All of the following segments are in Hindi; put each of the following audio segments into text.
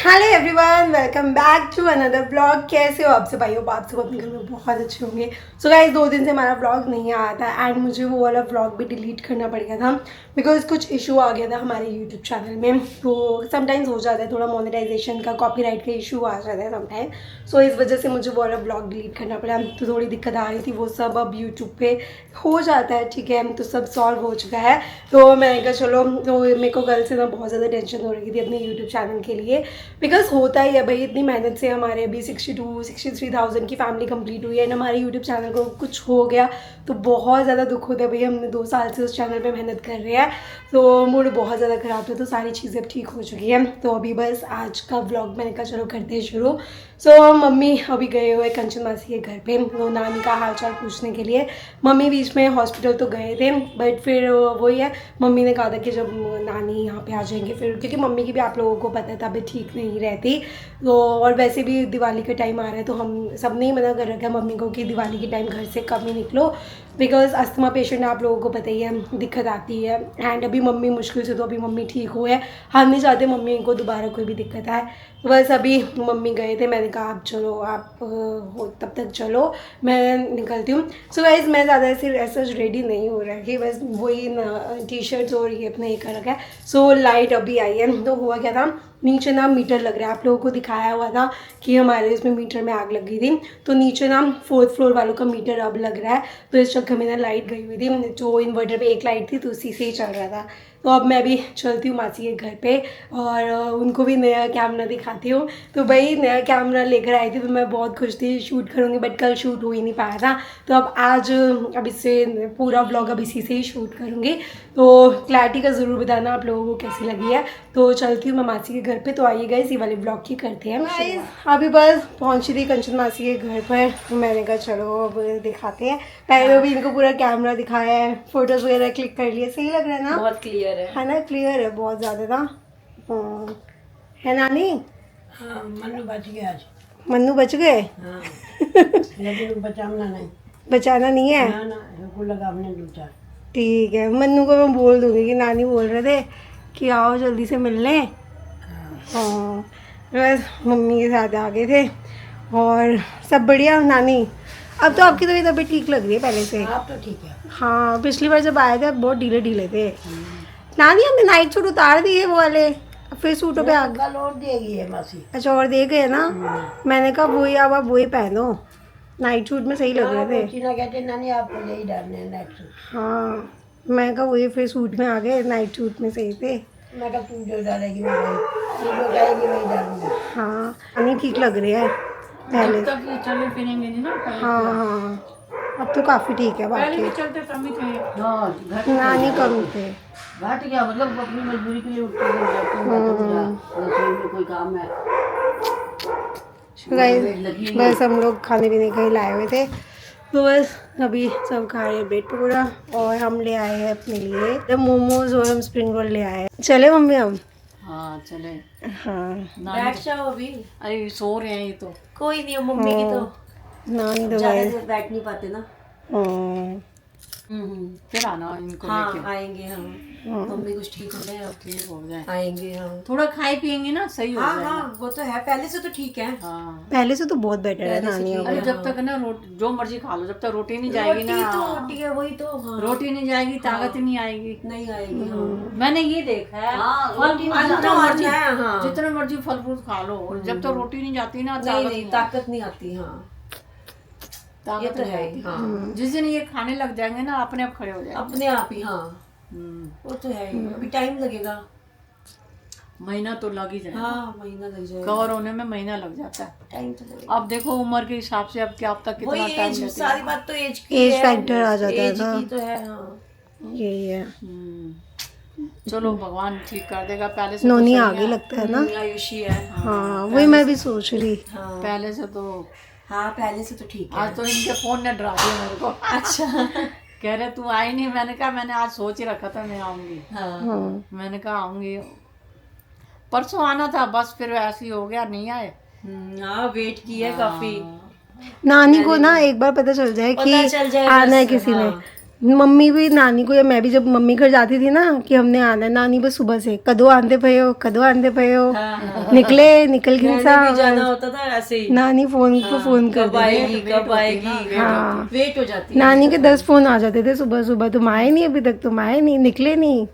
Hello everyone, welcome back to another blog. कैसे हो आप सब? भाई आप सब अपने घर में बहुत अच्छे होंगे। सो गाइस 2 दिन से हमारा ब्लॉग नहीं आया था एंड मुझे वो वाला ब्लॉग भी डिलीट करना पड़ गया था बिकॉज कुछ इशू आ गया था हमारे यूट्यूब चैनल में। तो समटाइम्स हो जाता है थोड़ा मोनेटाइजेशन का, कॉपीराइट का इशू आ जाता है समटाइम। सो इस वजह से मुझे वो वाला ब्लॉग डिलीट करना पड़ा। तो थोड़ी दिक्कत आ रही थी, वो सब अब यूट्यूब पे हो जाता है, ठीक है, तो सब सॉल्व हो चुका है। तो मैंने कहा चलो, तो मेरे को कल से ना बहुत ज़्यादा टेंशन हो रही थी अपने यूट्यूब चैनल के लिए बिकॉज होता ही है भाई, इतनी मेहनत से हमारे अभी 63,000 की फैमिली कंप्लीट हुई है एंड हमारे यूट्यूब चैनल को कुछ हो गया तो बहुत ज़्यादा दुख होता है भाई। हमने 2 साल से उस चैनल पे मेहनत कर रहे हैं, तो मूड बहुत ज़्यादा ख़राब था। तो सारी चीज़ें अब ठीक हो चुकी हैं। तो अभी बस आज का व्लॉग मैंने कहा चलो करते हैं शुरू। सो मम्मी अभी गए हुए कंचन मासी के घर पे, तो नानी का हाल चाल पूछने के लिए। मम्मी बीच में हॉस्पिटल तो गए थे बट फिर वही है, मम्मी ने कहा था कि जब नानी यहाँ पे आ जाएंगे फिर, क्योंकि मम्मी की भी आप लोगों को पता है तबीयत ठीक नहीं रहती। तो और वैसे भी दिवाली का टाइम आ रहा है तो हम सब ने ही मना कर रखा है मम्मी को कि दिवाली के टाइम घर से कम ही निकलो बिकॉज अस्थमा पेशेंट आप लोगों को पता ही है, दिक्कत आती है। एंड अभी मम्मी मुश्किल से, तो अभी मम्मी ठीक हुए, हम नहीं चाहते मम्मी को दोबारा कोई भी दिक्कत आए। तो बस अभी मम्मी गए थे, मैंने कहा आप चलो, आप हो तब तक चलो, मैं निकलती हूँ। सो गाइस मैं ज़्यादा ऐसा रेडी नहीं हो रहा है कि बस वही टी शर्ट्स और ये अपने कर रखा है। सो लाइट अभी आई है। तो हुआ क्या था, नीचे ना मीटर लग रहा है, आप लोगों को दिखाया हुआ था कि हमारे इसमें मीटर में आग लग गई थी। तो नीचे ना 4th फ्लोर वालों का मीटर अब लग रहा है, तो इस चक्कर में ना लाइट गई हुई थी। जो इन्वर्टर पे एक लाइट थी तो उसी से ही चल रहा था। तो अब मैं भी चलती हूँ मासी के घर पे और उनको भी नया कैमरा दिखाती हूँ। तो भाई नया कैमरा लेकर आई थी तो मैं बहुत खुश थी, शूट करूँगी, बट कल शूट हो ही नहीं पाया था। तो अब आज अब इससे पूरा ब्लॉग अब इसी से ही शूट करूँगी। तो क्लैरिटी का ज़रूर बताना आप लोगों को कैसी लगी है। तो चलती हूँ मैं मासी के घर पे। तो आइए गाइस, ये वाले ब्लॉग की करते हैं। अभी बस पहुँची थी कंचन मासी के घर पर, तो मैंने कहा चलो अब दिखाते हैं। पहले भी इनको पूरा कैमरा दिखाया है, फोटोज़ वगैरह क्लिक कर लिए। सही लग रहा है ना? बहुत क्लियर है ना? क्लियर है बहुत ज़्यादा ना। है नानी? हाँ, मन्नू बच गया आज। मन्नू बच गए? हाँ लेकिन बचाना नहीं, बचाना नहीं है? ना ना, हमको लगा हमने लूटा। ठीक है, मन्नू को मैं बोल दूँगी कि नानी बोल रहे थे कि आओ जल्दी से मिलने। हाँ बस मम्मी के साथ आ गए थे और सब बढ़िया। नानी अब तो आपकी तबीयत ठीक लग रही है पहले से? आप तो ठीक है। हाँ पिछली बार जब आए थे बहुत ढीले ढीले थे। नानी हमने नाइट सूट उतार दिए वो वाले, अब फिर सूटों पे आ गए। कल और देगी है मासी। अच्छा और दे गए ना? मैंने कहा वही, अब आप वही पहनो, नाइट सूट में सही लग रहे थे। चीना कहते नानी आपको यही डालने हैं नाइट सूट। हाँ मैं कहा वही फिर सूट में आ गए, नाइट सूट में सही थे। मैं कहा तू जो डालेगी मैं वही, तू जो कहेगी वही डालूंगी। हाँ नानी ठीक लग रही है पहले। तब ये चले फिरेंगे नहीं ना पहले। हाँ हाँ अब तो काफ़ी ठीक है पहले भी बाकी। चलते कम ही थे। हाँ घट नानी कम थे। घट गया, मतलब अपनी मजबूरी के लिए उठ के जाती हूँ, रसोई में कोई काम है। गाइस बस हम लोग खाने पीने का ही लाए हुए थे, तो बस अभी सब खा रहे हैं ब्रेड पकौड़ा। और हम ले आए हैं अपने लिए मोमोज और हम स्प्रिंग रोल ले आए हैं। चले मम्मी हम? हाँ चले। हाँ बैठ जाओ अभी। अरे सो रहे हैं ये तो। कोई नहीं, मम्मी की तो नानी तो ज्यादा गए। देर बैठ नहीं पाते ना। फिर आना इनको हाँ लेके। आएंगे हम, मम्मी कुछ ठीक हो जाए अब ठीक हो जाए, आएंगे हम। थोड़ा खाए पिएंगे ना सही हो हाँ जाएगा। हाँ वो तो है, पहले से तो ठीक है। हाँ पहले से तो बहुत बेटर है नानी अब। अरे जब तक ना जो मर्जी खा लो, जब तक रोटी नहीं जाएगी रोटी ना, तो रोटी है वही तो। हाँ रोटी नहीं जाएगी ताकत ही नहीं आएगी। नहीं आएगी। हाँ मैंने ये देखा है, हाँ, फल रोटी फ्रूट तो जितना मर्जी, है, हाँ। जितना मर्जी फल फ्रूट खा लो, और जब तक रोटी नहीं जाती ना नहीं नहीं ताकत नहीं आती। हाँ ये ताकत तो नहीं है आती। ही। हाँ जिस दिन ये खाने लग जाएंगे ना अपने आप खड़े हो जाएंगे। अपने आप ही। हाँ वो तो है ही, अभी टाइम लगेगा। महीना तो लग ही जाएगा। हाँ महीना लग जाएगा, कवर होने में महीना लग जाता है। टाइम तो लगेगा। अब देखो उम्र के हिसाब से अब क्या, अब तक कितना वही टाइम एज, लेते सारी हैं। बात तो एज की एज है। फैक्टर आ जाता है एज ना, की तो है। हाँ यही है। चलो भगवान ठीक कर देगा। पहले से नोनी तो आगे सही है। लगता है ना। आयुषी है। हाँ वही मैं भी सोच रही। हाँ पहले से तो हाँ पहले से तो ठीक है। आज तो इनके फोन ने डरा दिया मेरे को। अच्छा कह रहे तू आई नहीं, मैंने कहा मैंने आज सोच ही रखा था मैं आऊंगी। हाँ मैंने कहा आऊंगी, परसों आना था, बस फिर ऐसे ही हो गया, नहीं आए। हाँ वेट की है काफी। नानी को ना एक बार पता चल जाए पता चल कि जाए आना है बस, किसी ने, हाँ। मम्मी भी नानी को, या मैं भी जब मम्मी घर जाती थी ना कि हमने आना है, नानी बस सुबह से कदो आंदे पे हो निकल के जाना होता था ऐसे ही, नानी फोन को फोन कर कब आएगी हाँ वेट हो जाती है। नानी के 10 फोन आ जाते थे सुबह सुबह, तुम आए नहीं, अभी तक तुम आए नहीं, निकले नहीं।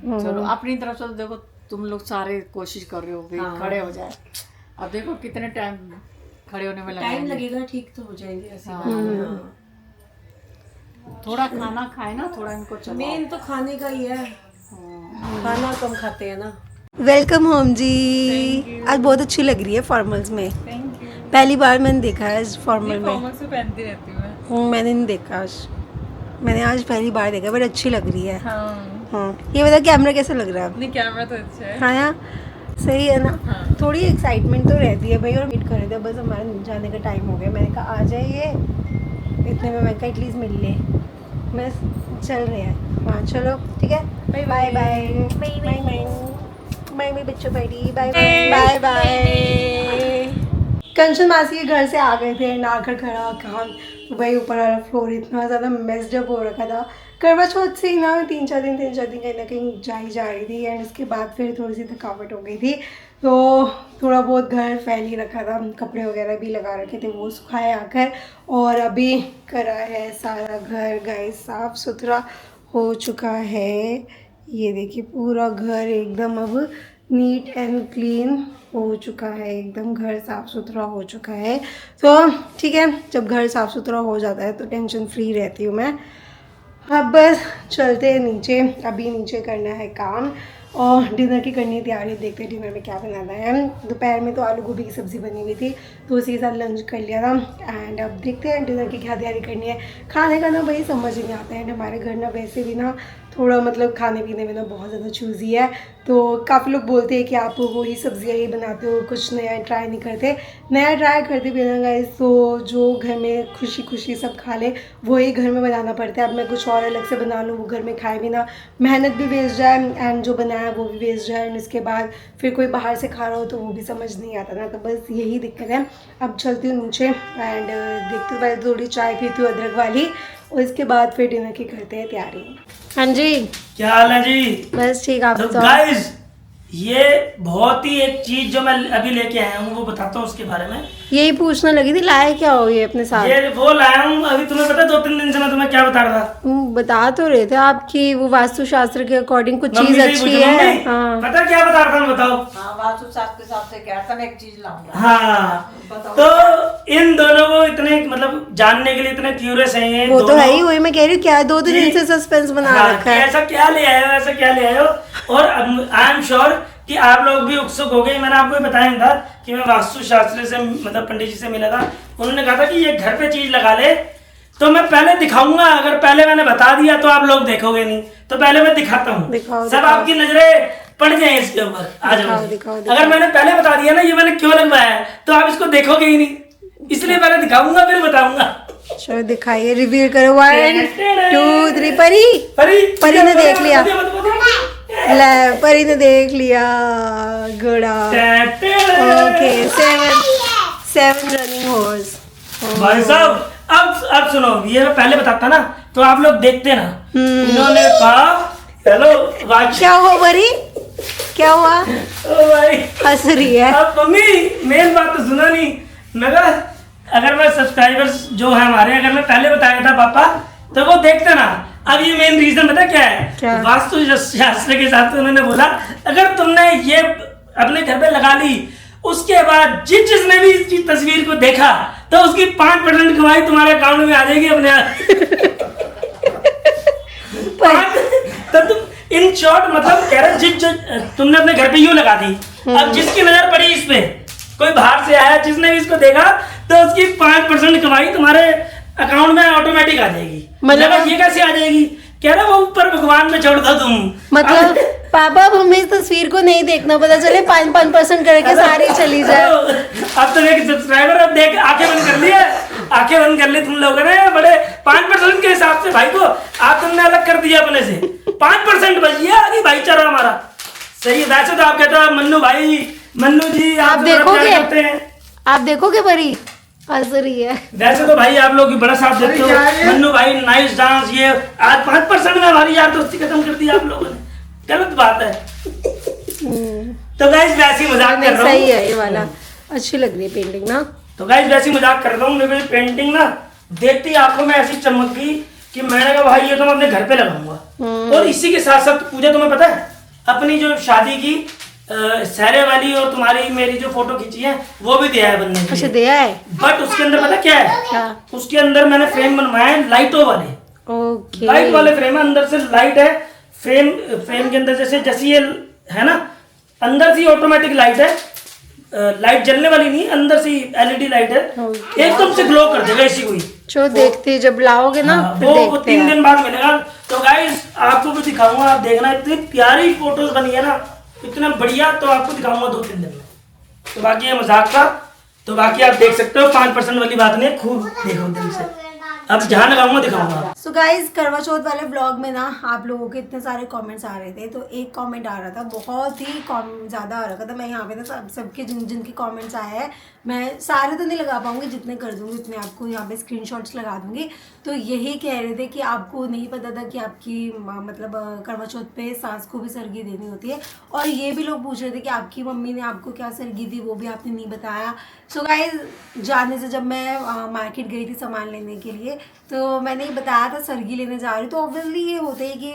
चलो अपनी तरफ से तो देखो तुम लोग सारे कोशिश कर रहे हो कि खड़े हो जाए। अब देखो कितने टाइम खड़े होने में टाइम लगेगा। लगेगा, ठीक तो हो जाएंगे ऐसी बात नहीं। हाँ। थोड़ा खाना खाए ना, थोड़ा इनको चलो। मेन तो खाने का ही है, खाना कम खाते हैं ना। वेलकम होम जी। आज बहुत अच्छी लग रही है फॉर्मल्स में। पहली बार मैंने देखा है इस फॉर्मल में। फॉर्मल्स में पहनती रहती हूँ मैं। मैंने नहीं देखा आज, मैंने आज पहली बार देखा, बट अच्छी लग रही है। हाँ ये बता कैमरा कैसा लग रहा है? नहीं, कैमरा तो अच्छा है। हाँ यार सही है ना। थोड़ी एक्साइटमेंट तो रहती है भाई, और वेट कर रहे थे, बस हमारे जाने का टाइम हो गया। मैंने कहा आ जाइए, इतने में मैं कहा एटलीस्ट मिल ले, बस चल रहे हैं। हाँ चलो ठीक है, bye bye bye bye bye bye bye बच्चों, बैठी बाय बाय बाय। कंचन मासी के घर से आ गए थे, ना आकर खड़ा काम तो भाई ऊपर वाला फ्लोर इतना ज़्यादा मेस्ड अप हो रखा था। करवा चौथ से ही ना 3-4 दिन कहीं ना कहीं जा रही थी, एंड उसके बाद फिर थोड़ी सी थकावट हो गई थी, तो थोड़ा बहुत घर फैल ही रखा था, कपड़े वगैरह भी लगा रखे थे, वो सुखाए आकर, और अभी करा है सारा घर गाइस साफ़ सुथरा हो चुका है। ये देखिए पूरा घर एकदम अब नीट एंड क्लीन हो चुका है, एकदम घर साफ़ सुथरा हो चुका है। तो ठीक है, जब घर साफ़ सुथरा हो जाता है तो टेंशन फ्री रहती हूँ मैं। अब बस चलते हैं नीचे, अभी नीचे करना है काम और डिनर की करनी है तैयारी। देखते हैं डिनर में क्या बनाना है। दोपहर में तो आलू गोभी की सब्ज़ी बनी हुई थी, तो उसी के साथ लंच कर लिया था, एंड अब देखते हैं डिनर की क्या तैयारी करनी है। खाने का ना भाई समझ नहीं आता है, एंड हमारे घर ना वैसे भी ना थोड़ा मतलब खाने पीने में ना बहुत ज़्यादा चूज़ी है, तो काफ़ी लोग बोलते हैं कि आप वही सब्जियाँ ही बनाते हो, कुछ नया ट्राई नहीं करते। नया ट्राई करते भी ना गाइस, तो जो घर में खुशी खुशी सब खा ले वही घर में बनाना पड़ता है। अब मैं कुछ और अलग से बना लूँ, वो घर में खाए भी ना, मेहनत भी वेस्ट जाए एंड जो बनाया वो भी वेस्ट जाए, एंड उसके बाद फिर कोई बाहर से खा रहा हो तो वो भी समझ नहीं आता ना, तो बस यही दिक्कत है। अब चलती हूँ नीचे एंड देखती हूँ, पहले थोड़ी चाय पीती हूँ अदरक वाली, और इसके बाद फिर डिनर की करते हैं तैयारी। हाँ जी, क्या हाल है जी? बस ठीक, आप तो बताओ। गाइस ये बहुत ही एक चीज जो मैं अभी लेके आया हूँ वो बताता हूँ उसके बारे में। यही पूछने लगी थी, लाए क्या हो ये अपने साथ? ये वो लाया हूँ, अभी तुम्हें पता 2-3 दिन से मैं तुम्हें क्या बता रहा था? बता तो रहे थे आपकी वो वास्तु शास्त्र के अकॉर्डिंग कुछ मम्मी चीज से ही अच्छी पूछो, है। मम्मी, हाँ पता क्या बता रहा था मैं, बताओ। हाँ वास्तु शास्त्र के हिसाब से क्या था, एक चीज लाऊंगा। हाँ तो इन दोनों को इतने मतलब जानने के लिए इतने क्यूरियस हैं ये वो तो दोनों। है ही, वही मैं कह रही हूँ, क्या 2 दिन जी। से सस्पेंस बना हाँ, रखा कि है। ऐसा क्या ले आए हो, ऐसा क्या ले आए हो, और आई एम श्योर कि आप लोग भी उत्सुक हो गए। मैंने आपको भी बताया था कि मैं वास्तु शास्त्र से मतलब पंडित जी से मिला था, उन्होंने कहा था कि ये घर पे चीज लगा ले, तो मैं पहले दिखाऊंगा। अगर पहले मैंने बता दिया तो आप लोग देखोगे नहीं, तो पहले मैं दिखाता हूँ, दिखाओ, सब दिखाओ। आपकी नजरें पड़ जाए इसके ऊपर। आ जाओ, दिखाओ। अगर मैंने पहले बता दिया ना ये मैंने क्यों लगवाया है, तो आप इसको देखोगे ही नहीं, इसलिए पहले दिखाऊंगा फिर बताऊंगा। चलो दिखाइए, रिवील करो। 1 2 3 परी परी ने देख लिया, ले परी ने देख लिया, गुड़ा। Okay 7 running horse. भाई साहब अब सुनो, ये मैं पहले बताता ना तो आप लोग देखते ना। इन्होंने कहा हेलो वाच, क्या हुआ परी, क्या हुआ? ओ भाई हंस रही है। अब मम्मी मेन बात तो सुना नहीं। मैं कहा अगर मैं सब्सक्राइबर्स जो है हमारे, अगर मैं पहले बताया था पापा तो वो देखते ना। अब ये मेन रीजन पता क्या है? क्या? वास्तु शास्त्र के हिसाब से उन्होंने बोला अगर तुमने ये अपने घर पे लगा ली, उसके बाद जिसने भी इसकी तस्वीर को देखा तो उसकी 5% कमाई तुम्हारे अकाउंट में आ जाएगी अपने आप। तो तुम इन शॉर्ट मतलब कह रहे जिस तुमने अपने घर पे यूं लगा दी, अब जिसकी नजर पड़ी इस पे, कोई बाहर से आया जिसने भी इसको देखा तो उसकी 5% कमाई तुम्हारे अकाउंट में ऑटोमेटिक आ जाएगी। मतलब ये कैसे आ जाएगी? कह रहा वो ऊपर भगवान में छोड़ दो तुम। मतलब पापा अब हमें इस तस्वीर को नहीं देखना, पता चले 5% करके सारी चली जाए। अब तो एक सब्सक्राइबर अब देख आंखें बंद कर ली है, आंखें बंद कर ली तुम लोगों ने बड़े 5% के हिसाब से भाई को आप तुमने अलग कर दिया अपने से। 5% बच गया, आगे भाईचारा हमारा सही। वैसे तो आप कहते हो मन्नू भाई, मन्नू जी आप तो बड़ा प्यार देखोगे? करते हैं। आप देखोगे परी? हंस रही है। वैसे तो भाई आप लोग भी बड़ा साथ देते हो, मन्नू भाई नाइस डांस, ये आज 5% में हमारी यार दोस्ती खत्म कर दी आप लोगों ने, गलत बात है। तो गाइस वैसे ही मजाक कर रहा हूँ, सही है ये वाला, अच्छी लग रही है पेंटिंग ना। तो गाइस वैसे ही मजाक कर रहा हूँ, मेरे को पेंटिंग ना देखते ही आंखों में ऐसी चमक गई कि मैंने कहा भाई ये तो मैं अपने घर पे लगाऊंगा। और इसी के साथ साथ पूजा तुम्हें पता है अपनी जो शादी की सहरे वाली और तुम्हारी मेरी जो फोटो खींची है वो भी दिया है बनने के अच्छा लिए। दिया है बट उसके अंदर पता क्या है, क्या? उसके अंदर मैंने फ्रेम बनवाया है लाइटों वाले, ओके लाइट वाले फ्रेम है, अंदर से लाइट है, फ्रेम के अंदर जैसे ये है ना, अंदर से ऑटोमेटिक लाइट है, लाइट जलने वाली नहीं, अंदर से एलईडी लाइट है, एकदम से ग्लो कर देगा इसी को ही। जो देखते जब लाओगे ना हाँ, फिर वो देखते 3 हैं। दिन बाद मिलेगा। तो गाइस आपको भी दिखाऊंगा, आप देखना इतनी प्यारी फोटोज बनी है ना, इतना बढ़िया, तो आपको दिखाऊंगा 2-3 दिन में। तो बाकी ये मजाक था, तो बाकी आप देख सकते हो, 5% वाली बात नहीं है, खूब देखो दिल से, अब जहाँ लगाऊंगा दिखाऊंगा। सो गाइज करवा चौथ वाले ब्लॉग में ना आप लोगों के इतने सारे कमेंट्स आ रहे थे, तो एक कमेंट आ रहा था, बहुत ही ज़्यादा आ रहा था। मैं यहाँ पे ना सबके जिनके कमेंट्स आए हैं, मैं सारे तो नहीं लगा पाऊंगी, जितने कर दूंगी उतने आपको यहाँ पे स्क्रीनशॉट्स लगा दूंगी। तो यही कह रहे थे कि आपको नहीं पता था कि आपकी मतलब करवा चौथ पे सास को भी सरगी देनी होती है, और ये भी लोग पूछ रहे थे कि आपकी मम्मी ने आपको क्या सरगी दी, वो भी आपने नहीं बताया। सो गाइज जाने से जब मैं मार्केट गई थी सामान लेने के लिए, तो मैंने ये बताया था सरगी लेने जा रही, तो ऑब्वियसली ये होता है कि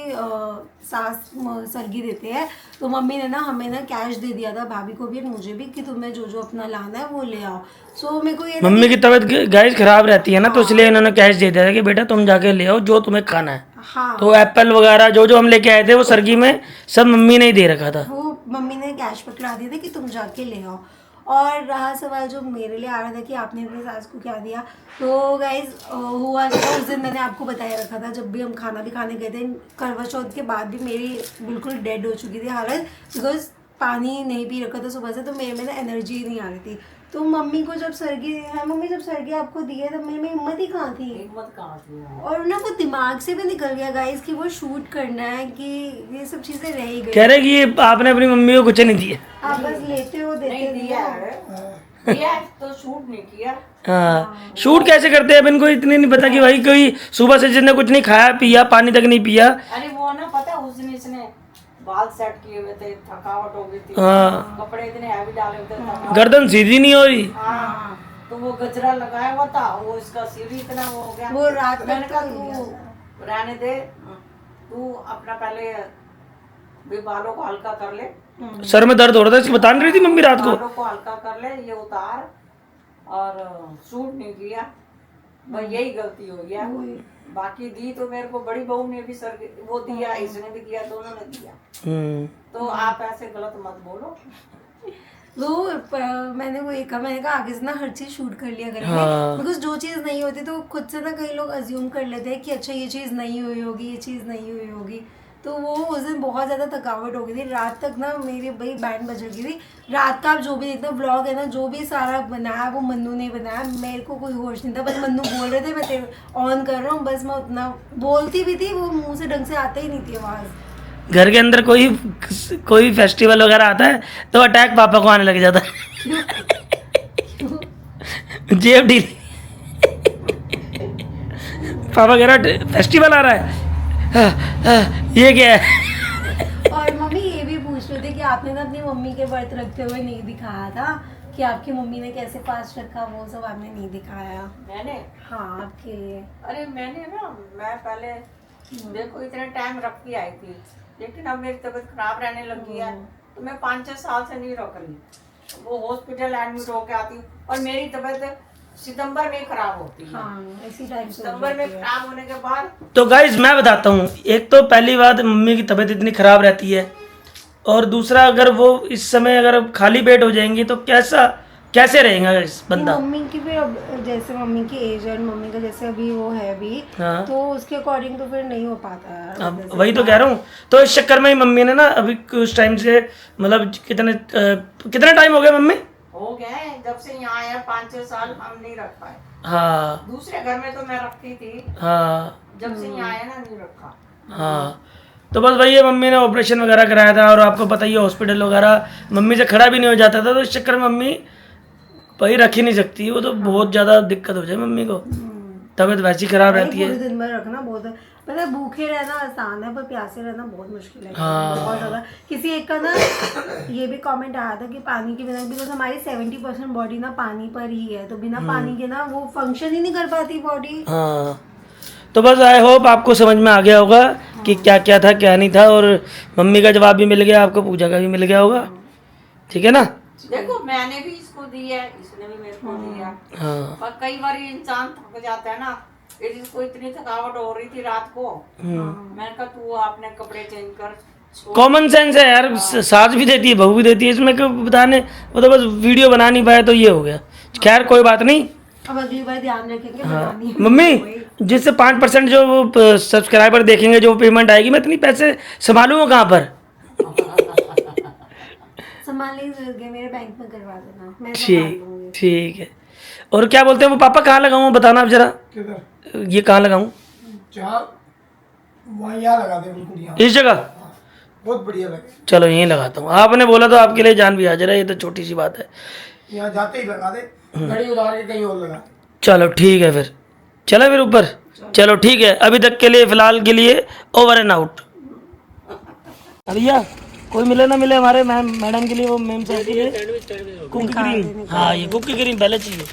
सास सरगी देते हैं। तो मम्मी ने ना हमें ना कैश दे दिया था, भाभी को भी और मुझे भी, कि तुम्हें जो जो अपना लाना है वो ले आओ। सो मेरे को ये मम्मी की तबीयत गाइस खराब रहती है ना, तो इसलिए इन्होंने कैश दे दिया था कि बेटा तुम जाके ले आओ जो तुम्हें खाना है। हाँ तो एप्पल वगैरह जो जो हम लेके आए थे वो सरगी में सब मम्मी ने ही दे रखा था। वो मम्मी ने कैश पकड़ा दिया था कि तुम जाके ले आओ। और रहा सवाल जो मेरे लिए आ रहा था कि आपने अपनी सास को क्या दिया, तो गाइज हुआ था उस दिन मैंने आपको बताया रखा था, जब भी हम खाना भी खाने गए थे करवा चौथ के बाद भी मेरी बिल्कुल डेड हो चुकी थी हालत, बिकॉज पानी नहीं पी रखा था सुबह से, तो मेरे में ना एनर्जी नहीं आ रही थी। तो मम्मी को जब सरगी है, मम्मी जब सरगी आपको दी है तब मेरे में हिम्मत ही कहाँ थी, हिम्मत कहाँ थी। और ना वो दिमाग से भी निकल गया गाइस कि वो शूट करना है, कि ये सब चीज़ें रह ही गई। कह रहे कि ये आपने अपनी मम्मी को कुछ नहीं दिया। आप बस लेते हो देते नहीं दिया है, दिया है तो शूट नहीं किया। हाँ शूट कैसे करते हैं, अब इनको इतनी नहीं पता कि भाई कोई सुबह से जिसने कुछ नहीं खाया पिया, पानी तक नहीं पिया। अरे वो ना पता उस दिन इसने बाल सेट किए हुए थे, थकावट हो गई थी, हाँ कपड़े इतने हैवी डाले हुए थे, थकावट। गर्दन सीधी नहीं हो रही। हाँ तो वो गजरा लगाया हुआ था, वो इसका सिर ही इतना वो हो गया। वो रात तो मैंने तक कहा तो हो तू रहने दे, तू अपना पहले भी बालों को हल्का कर ले, सर में दर्द हो रहा था, इसकी बता नहीं रही थी मम्मी रात को। बालों को हल्का कर ले, ये उतार, और शूट नहीं किया, बस यही गलती हो गया। बाकी दी तो मेरे को बड़ी बहू ने भी सर वो दिया, इसने भी दिया, दोनों ने दिया। तो आप ऐसे गलत मत बोलो। मैंने वो एक मैंने कहा आगे से ना हर चीज शूट कर लिया करेंगे, हाँ। बिकॉज जो चीज नहीं होती तो खुद से ना कई लोग अज्यूम कर लेते हैं कि अच्छा ये चीज नहीं हुई होगी, ये चीज नहीं हुई होगी। तो वो उस दिन बहुत ज़्यादा थकावट हो गई थी, रात तक ना मेरी भाई बैंड बज गई थी। रात का आप जो भी देखते ब्लॉग है ना, जो भी सारा बनाया वो मन्नू ने बनाया, मेरे को कोई होश नहीं था, बस मन्नू बोल रहे थे मैं तेरे ऑन कर रहा हूँ, बस मैं उतना बोलती भी थी, वो मुंह से ढंग से आते ही नहीं थी आवाज़। घर के अंदर कोई फेस्टिवल वगैरह आता है तो अटैक पापा को आने लग जाता है। जेब ढीली, पापा कह रहा फेस्टिवल आ रहा है, ये क्या है। और मम्मी ये भी पूछ रहे थे कि आपने ना अपनी मम्मी के व्रत रखते हुए नहीं दिखाया था, कि आपकी मम्मी ने कैसे फास्ट रखा, वो सब आपने नहीं दिखाया। मैंने हाँ आपके लिए। अरे मैंने ना, मैं पहले देखो इतने टाइम रख के आई थी, लेकिन अब मेरी तबीयत खराब रहने लगी है, तो मैं 5-6 साल से नहीं रख रही। वो हॉस्पिटल एडमिट होके आती हूँ, और मेरी तबीयत सितंबर में खराब होती है। हाँ इसी टाइम से सितंबर में खराब होने के बाद तो गाइज मैं बताता हूँ, एक तो पहली बात मम्मी की तबीयत इतनी खराब रहती है, और दूसरा अगर वो इस समय अगर खाली पेट हो जाएंगी तो कैसे रहेगा इस बंदा। मम्मी की फिर अब जैसे मम्मी की एज है, मम्मी का जैसे अभी वो है भी, हाँ। तो उसके अकॉर्डिंग तो फिर नहीं हो पाता है। अब वही तो कह रहा हूँ, तो इस चक्कर में ही मम्मी ने ना अभी कुछ टाइम से, मतलब कितना टाइम हो गया मम्मी? हो गए जब से यहाँ आया 5-6 साल हम नहीं रख पाए। हाँ दूसरे घर में तो मैं रखती थी, हाँ जब से यहाँ आया ना नहीं रखा। हाँ। तो बस भैया मम्मी ने ऑपरेशन वगैरह कराया था, और आपको पता ही है हॉस्पिटल वगैरह मम्मी से खड़ा भी नहीं हो जाता था, तो इस चक्कर में मम्मी भाई रख ही नहीं सकती, वो तो बहुत ज्यादा दिक्कत हो जाए मम्मी को, तबीयत वैसी खराब रहती है। पूरे दिन भर रखना बहुत, मतलब भूखे रहना आसान है पर प्यासे रहना बहुत मुश्किल है। हाँ। बहुत ज़्यादा। किसी एक का ना ये भी कमेंट आया था कि पानी के बिना, बिकॉज हमारी 70% बॉडी ना पानी पर ही है, तो बिना पानी के ना वो फंक्शन ही नहीं कर पाती बॉडी। हाँ, तो बस आई होप आपको समझ में आ गया होगा कि क्या क्या था क्या नहीं था, और मम्मी का जवाब भी मिल गया आपको, पूजा का भी मिल गया होगा, ठीक है ना। देखो मैंने भी इसको दी है, इसने भी मेरे को दिया। हाँ पर कई बार इंसान थक जाता है ना, इसको इतनी थकावट हो रही थी रात को, मैंने कहा तू अपने कपड़े चेंज कर। कॉमन सेंस है यार, सास भी देती है बहू भी देती है, इसमें क्यों बताने, वो तो बस वीडियो बना नहीं पाया तो ये हो गया। खैर कोई बात नहीं। अब अगली बार ध्यान रखेंगे। हाँ मम्मी, जिससे 5% जो वो सब्सक्राइबर देखेंगे, जो पेमेंट आएगी, मैं इतनी पैसे संभालूंगा कहाँ पर। संभालेंगे, मेरे बैंक में करवा देना, मैं संभाल ठीक लूंगी। ठीक है। और क्या बोलते हैं वो पापा, कहाँ लगाऊं बताना आप जरा, ये कहाँ लगाऊं? वहाँ यहाँ लगा दे, बिल्कुल यहाँ, इस जगह? बहुत बढ़िया लगे। चलो यहीं लगाता हूँ, आपने बोला तो आपके लिए जान भी हाजिर है, ये तो छोटी सी बात है। यहाँ जाते ही लगा दे, घड़ी उतार के कहीं और लगा। चलो ठीक है फिर, चलो फिर ऊपर। चलो ठीक है, अभी तक के लिए फिलहाल के लिए ओवर एंड आउट। भैया कोई मिले ना मिले हमारे मैडम के लिए, वो मैम साहब के लिए कुकी क्रीम। हाँ ये कुकी क्रीम पहले चाहिए।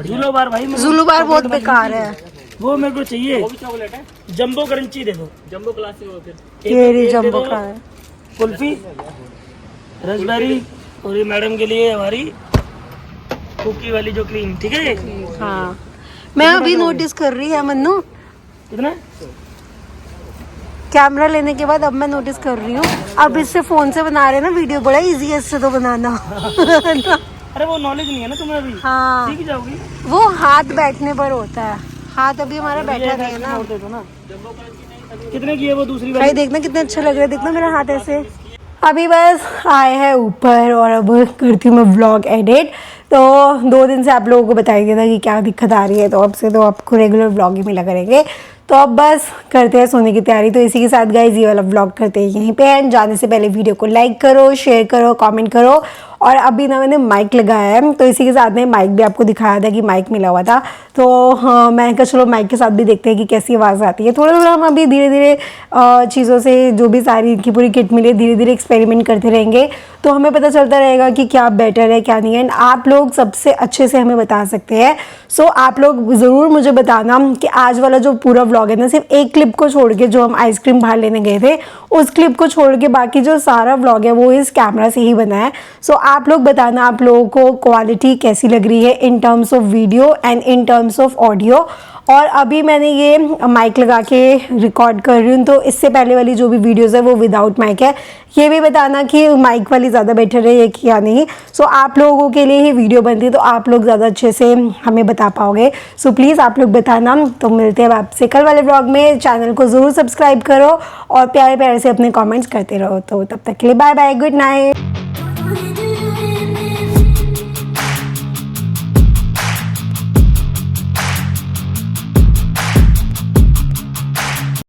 जूलो बार भाई, जुलू बार बहुत बेकार है, वो मेरे को चाहिए। जंबो क्रंची दे दो, जंबो क्लासिक। ये जंबो का है। कुल्फी रसबेरी, और ये मैडम के लिए हमारी कुकी वाली जो क्रीम, ठीक है। हाँ मैं अभी नोटिस कर रही है मन्नू, कितना? कैमरा लेने के बाद अब मैं नोटिस कर रही हूँ, अब इससे फोन से बना रहे हैं ना वीडियो, बड़ा इजी है इससे तो बनाना। अरे वो नॉलेज नहीं है ना तुम्हें अभी, हाँ सीख जाओगी। वो हाथ बैठने पर होता है, हाथ अभी हमारा बैठा नहीं है ना। होते तो ना। कितने की है वो दूसरी भाई वाली? देखना कितना अच्छा लग रहा है, देखना मेरा हाथ ऐसे। अभी बस आए हैं ऊपर और अब करती हूँ मैं व्लॉग एडिट। तो 2 दिन से आप लोगों को बताया गया था कि क्या दिक्कत आ रही है, तो अब से तो आपको रेगुलर व्लॉग ही मिला करेंगे। तो अब बस करते हैं सोने की तैयारी। तो इसी के साथ गाइस ये वाला व्लॉग करते हैं यहीं पे एंड। जाने से पहले वीडियो को लाइक करो, शेयर करो, कमेंट करो। और अभी ना मैंने माइक लगाया है, तो इसी के साथ में माइक भी आपको दिखाया था कि माइक मिला हुआ था। तो हाँ मैं कहा चलो माइक के साथ भी देखते हैं कि कैसी आवाज़ आती है। थोड़ा थोड़ा हम अभी धीरे धीरे चीज़ों से, जो भी सारी इनकी पूरी किट मिली है, धीरे धीरे एक्सपेरिमेंट करते रहेंगे, तो हमें पता चलता रहेगा कि क्या बेटर है क्या नहीं है। एंड आप लोग सबसे अच्छे से हमें बता सकते हैं। सो आप लोग ज़रूर मुझे बताना कि आज वाला जो पूरा व्लॉग है ना, सिर्फ एक क्लिप को छोड़ के, जो हम आइसक्रीम बाहर लेने गए थे उस क्लिप को छोड़ के, बाकी जो सारा व्लॉग है वो इस कैमरा से ही बना है। सो आप लोग बताना आप लोगों को क्वालिटी कैसी लग रही है in terms of video and in terms of audio. और अभी मैंने ये माइक लगा के रिकॉर्ड कर रही हूँ, तो इससे पहले वाली जो भी वीडियोज़ है वो विदाउट माइक है। ये भी बताना कि माइक वाली ज़्यादा बेटर है या नहीं। सो आप लोगों के लिए ही वीडियो बनती है, तो आप लोग ज़्यादा अच्छे से हमें बता पाओगे। सो प्लीज़ आप लोग बताना। तो मिलते हैं आपसे कल वाले व्लॉग में। चैनल को ज़रूर सब्सक्राइब करो और प्यारे प्यारे से अपने कमेंट्स करते रहो। तो तब तक के लिए बाय बाय, गुड नाइट।